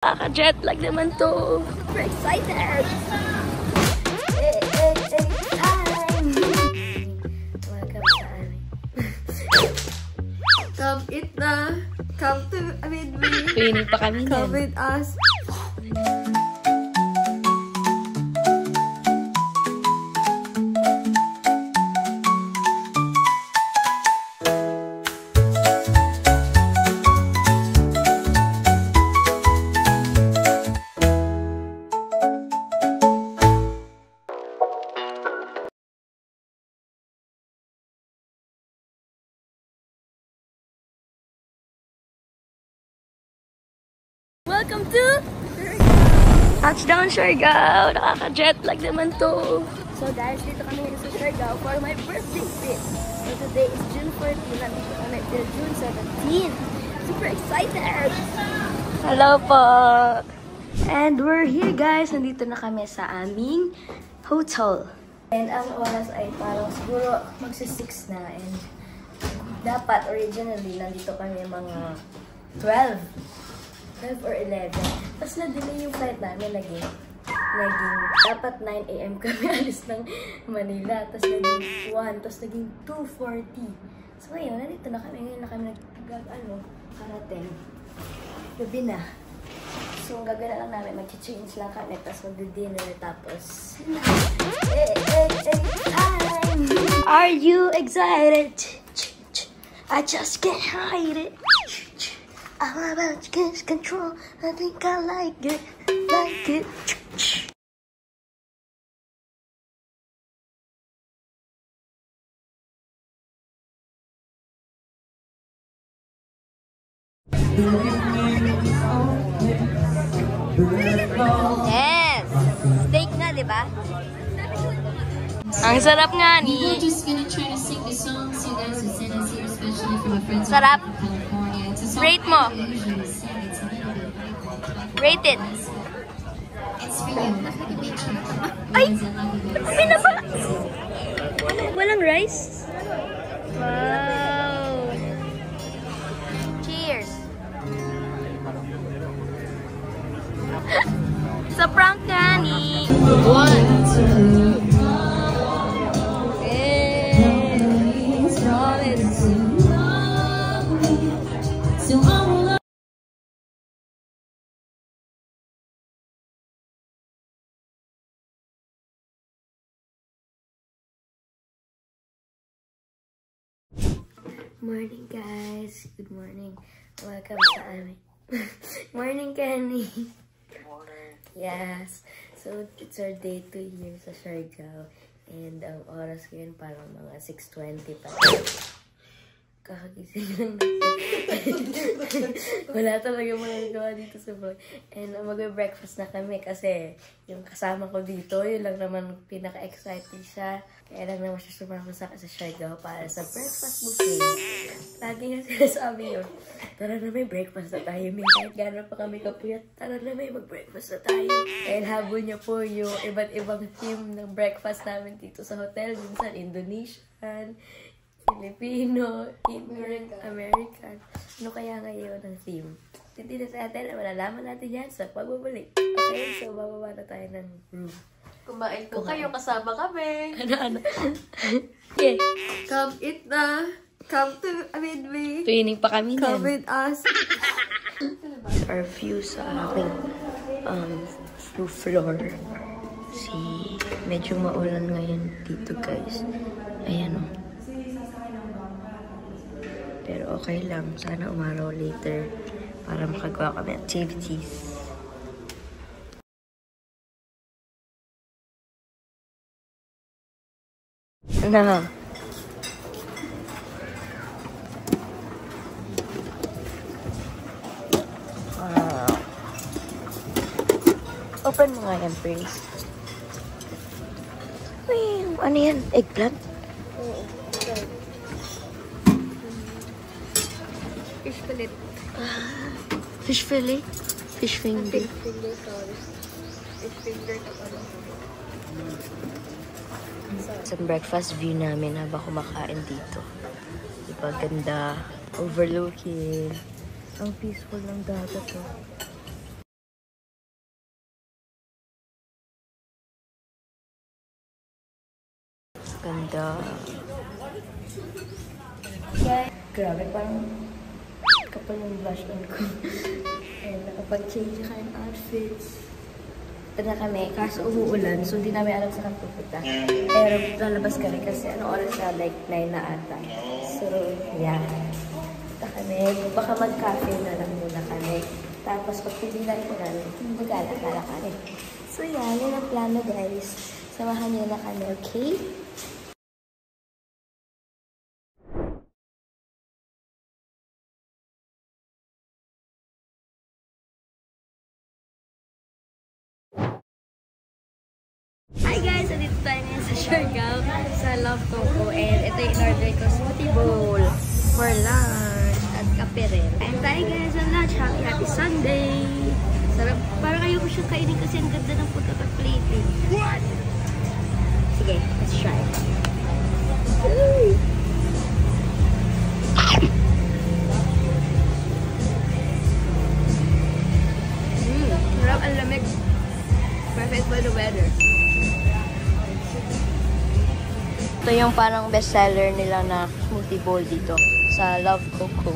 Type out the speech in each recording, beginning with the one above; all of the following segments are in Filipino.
Kaka-jet lag naman to. Super excited! Time! Welcome sa amin. Come eat na. Come to with me. Pinig pa kami Come with us. Welcome to Touchdown Siargao. Nakaka-jet lag naman to. So guys, dito kami ngayon sa Siargao for my birthday trip. So today is June 14. Nandito kami till June 17. Super excited! Hello po! And we're here guys. Nandito na kami sa aming hotel. And ang oras ay parang siguro magsi-6 na. And dapat originally nandito kami mga 12 or 11. Tapos na-delay yung flight namin. Naging dapat 9 AM kami alis ng Manila. Tapos naging 1. Tapos naging 2:40. So ngayon, nandito na kami. Ngayon na kami karating. Gabi na. So ang gagawin lang namin, mag-change lang kami. Tapos mag-dinner. Tapos, time! Are you excited? I just can't hide it. I'm about to get control. I think I like it, like it. Yes! Steak na, di ba? Ang sarap nga ni. We're just gonna try to sing the songs you guys have sent us here, especially from my friends Sarap. from California. It's a song Rate mo. I usually sing. It's a little bit Rate it. It's for you. Look like a picture. Ay! Yes, I love you guys. Sabi na pala. Walang rice? Wow! Cheers! Sa prank nga ni. 1, 2, morning guys. Good morning. Welcome sa amin. Morning Kenny. Good morning. Yes. So it's our day 2 here sa Siargao. And ang oras ngayon parang mga 6:20 pa. Kakagising lang natin. Wala talaga mga gawa dito sa vlog. And mag-breakfast na kami kasi yung kasama ko dito, yun lang naman pinaka-excited siya. Kaya lang naman siya sumama sa Siargao para sa breakfast buffet. Lagi nga sinasabi yun, tara na may breakfast na tayo. Kahit gano'n pa kami kapuyat, tara na may mag-breakfast na tayo. Dahil habol niya po yung iba't ibang theme ng breakfast namin dito sa hotel. Minsan Indonesian, Filipino, American. Ano kaya ngayon ang theme? Hindi na sa atin, malalaman natin yan sa pagbabalik. Okay, so bababa na tayo ng room. Kumain po kayo, kasama kami. Ano? Okay. Come eat na. Come to with me. Pinig pa kami Come yan. with us. Our view sa aking floor. Medyo maulan ngayon dito guys. Ayan o. Pero okay lang. Sana umaraw later para makagawa kami activities. Ano? Open mo nga yan, please. Uy, ano yan? Eggplant? Oo. Fish fillet. Fish fillet? Fish finger? Fish finger, sorry. Fish finger na pala. Sa breakfast view namin habang kumakain dito. Diba, ganda. Overlooking. Ang peaceful ng dagat, oh. Ganda. Okay. Grabe, parang kapal yung blush on ko. And nakapag-change ka yung outfits. Ito na kami, kaso umuulan, so hindi namin alam saan pupunta. Pero lalabas kami kasi ano oras na, like 9 na ata. So, yeah. Ito kami, baka mag-cafe na lang muna kami. Tapos pag pilihan ko namin, magala-gala kami. So, yeah, yun ang plano guys. Samahan niyo na kami, okay? Hi guys! Andito tayo ngayon sa Siargao, sa Love Coco. And ito yung in-order ko, smoothie bowl for lunch at kape rin. And tayo guys sa lunch. Happy Sunday! Sarap. Parang ayoko siyang kainin kasi ang ganda ng pagkaka-plating. What? Sige, let's try. Sarap, ang lamig. Perfect for the weather. Ito yung parang bestseller nila na smoothie bowl dito sa Love Coco.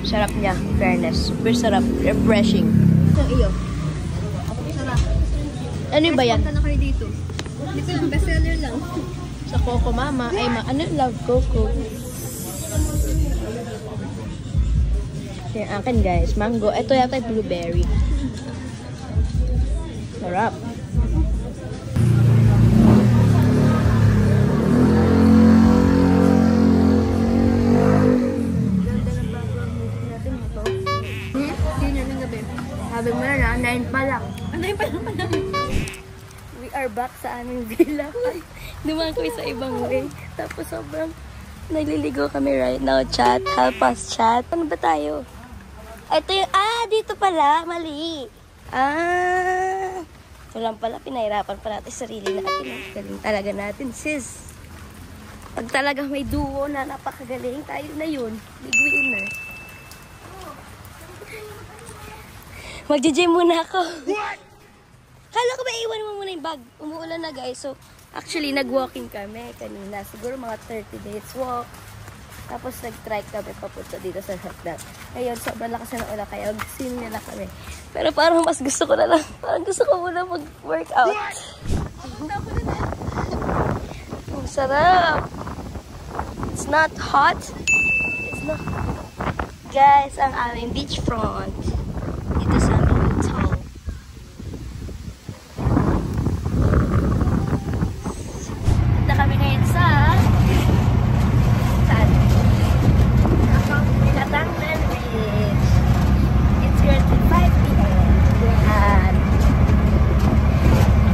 Sarap niya, fairness. Super sarap, refreshing. Ito iyo. Sarap. Ano ba yan? Punta na kayo dito. Dito lang, bestseller lang. Sa Coco Mama. Ay, ano Love Coco? Yung akin guys, mango. Ito yata yung blueberry. Sarap. Sabi mo na, 9 pa lang. 9 pa lang pala. We are back sa aming villa. Dumaan kami sa ibang way. Tapos sobrang nagliligo kami right now. Chat, help us chat. Ano ba tayo? Ito yung, dito pala. Mali. Walang pala, pinahirapan pa natin sarili natin. Galing talaga natin, sis. Pag talagang may duo na napakagaling, tayo na yun. Big winner. Magje-gym muna ako. What? Kala ko ba iwan mo muna yung bag? Umuulan na guys. So, actually, nag-walking kami kanina. Siguro mga 30 minutes walk. Tapos nag-trike kami papunta dito sa hagdan. Ngayon, sobrang lakas na ng ulan kaya mag-swim na kami. Pero parang mas gusto ko na lang. Parang gusto ko muna mag-workout. Ang sarap. It's not hot. It's not. Guys, ang aming beachfront. Dito sa aming hotel. Punta kami ngayon sa Katangan Beach. It's currently 5 p.m. At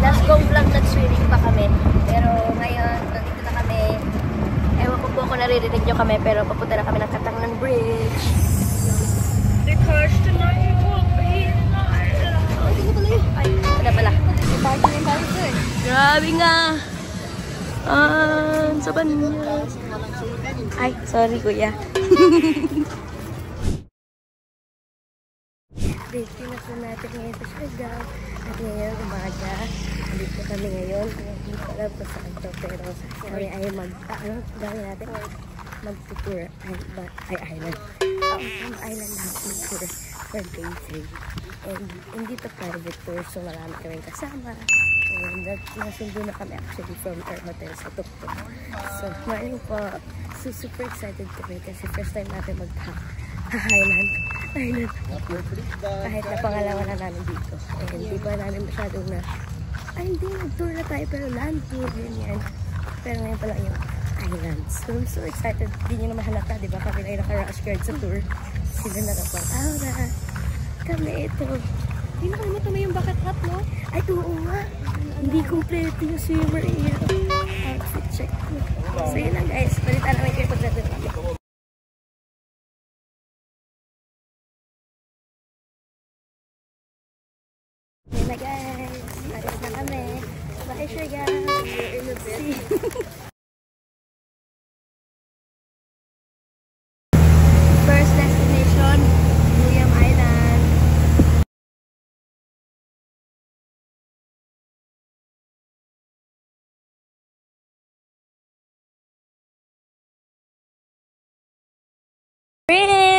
last go vlog nag-swimming pa kami. Pero ngayon, nandito na kami. Ewan ko po kung naririnig nyo kami, pero papunta na kami ng Katangan Bridge. Because tonight will be night. Ay, wala pala. Grabe nga. Sa banya. Ay, sorry kuya. Dito na po natin ngayon sa Siargao. At ngayon, umaga. Dito kami ngayon. Hindi ko alam kung saan to. Pero kami ay gawin natin mag-tour. Island. Island hopping tour for day 3. And hindi to private tour. So marami kaming kasama. And nasundo na kami actually from our hotel sa Tuktok. So morning po. So super excited kami kasi first time natin mag-Highland. Kahit na pangalawa na namin dito. And hindi pa namin masyadong na hindi, nag-tour na tayo pero land tour yan. Pero ngayon pala yung islands. So I'm so excited. Hindi nyo naman halata, di ba? Kami na yung naka-rush guard sa tour. Sila nakapag-aura. Kami ito. Hindi nakalimutan mo yung bucket hat, no? Ay, oo nga. Hindi kompleto yung swimmer area. Outfit check ko. So yun lang guys. Palitan namin kayo pag-graduate kami. Yun na guys. Alis na kami. Bye, Siargao.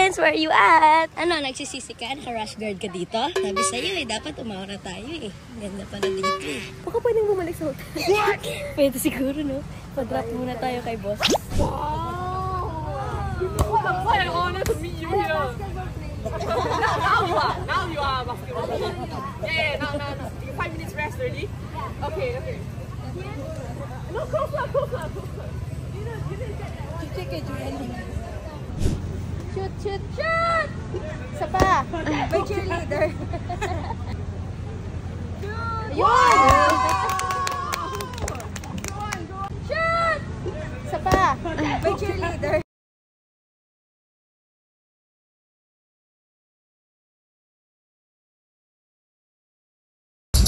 Prince, where are you at? Ano, nagsisisi ka? Naka-rush guard ka dito? Sabi sa'yo eh, dapat umaura tayo eh. Ganda pala dito eh. Baka pwedeng bumalik sa hotel. What? Pwede siguro, no? Pa-drop muna tayo kay boss. Wow! I'm honored to meet you here. Now you are basketball player. Yeah, no. You 5 minutes rest already? Okay. No, closer. Shoot! Isa pa! May cheerleader. Yun! Shoot! Isa pa! May cheerleader.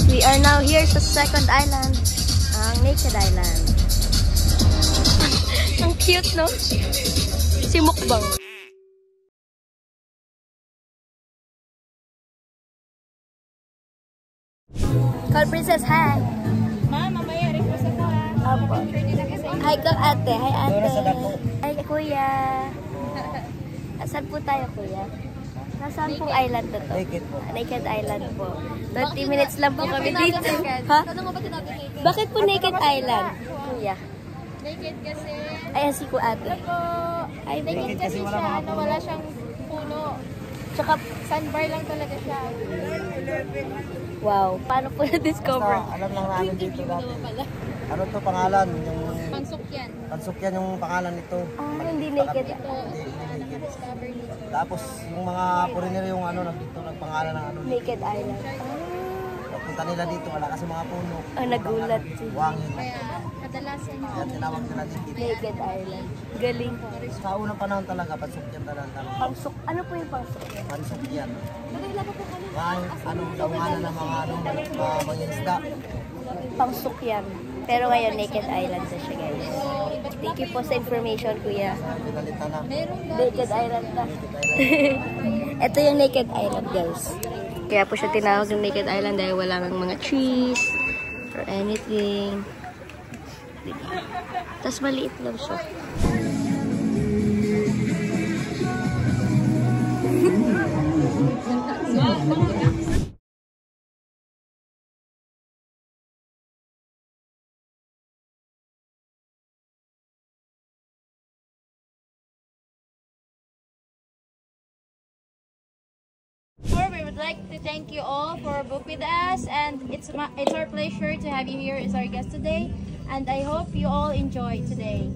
We are now here sa second island, ang Naked Island. Ang cute, no? Si Mukbang. Call Princess, hi! Ma, mamaya request ako ha. Apo. Hi ka ate, hi ate. Hi kuya. Saan po tayo kuya? Nasaan pong island na to? Naked po. Naked Island po. 20 minutes lang po kami dito. Ha? Bakit po Naked Island? Kuya. Naked kasi. Ayan si ku ate. Hi, Naked kasi siya, wala siyang puno. Tsaka, Sandbar lang talaga siya. wow. Paano po na-discover? Basta, alam lang namin dito dati. Ano to pangalan? Yung Pansukyan. Pansukyan yung pangalan nito. Ah, hindi naked. Discover nito. Tapos yung mga foreigner yung ano nandito nagpangalan ng ano. Naked Island. Punta nila dito wala kasi mga puno. Ah, nagulat. Buwangin. Kaya kadalasan Kaya tinawag nila dito. Naked Island. Galing. Sa unang panahon talaga Pansukyan talaga. Pangsuk. Ano po yung pangsuk? Pansukyan. Mga ano daunganan ng mga ano mga isda. Pangsuk yan. Pero ngayon, Naked Island na siya, guys. Thank you po sa information, kuya. Pinalitan na. Naked Island na. Ito yung Naked Island, guys. Kaya po siya tinawag ng Naked Island dahil wala ng mga trees or anything. Tapos maliit lang siya. We would like to thank you all for booking us, and it's our pleasure to have you here as our guest today, and I hope you all enjoy today.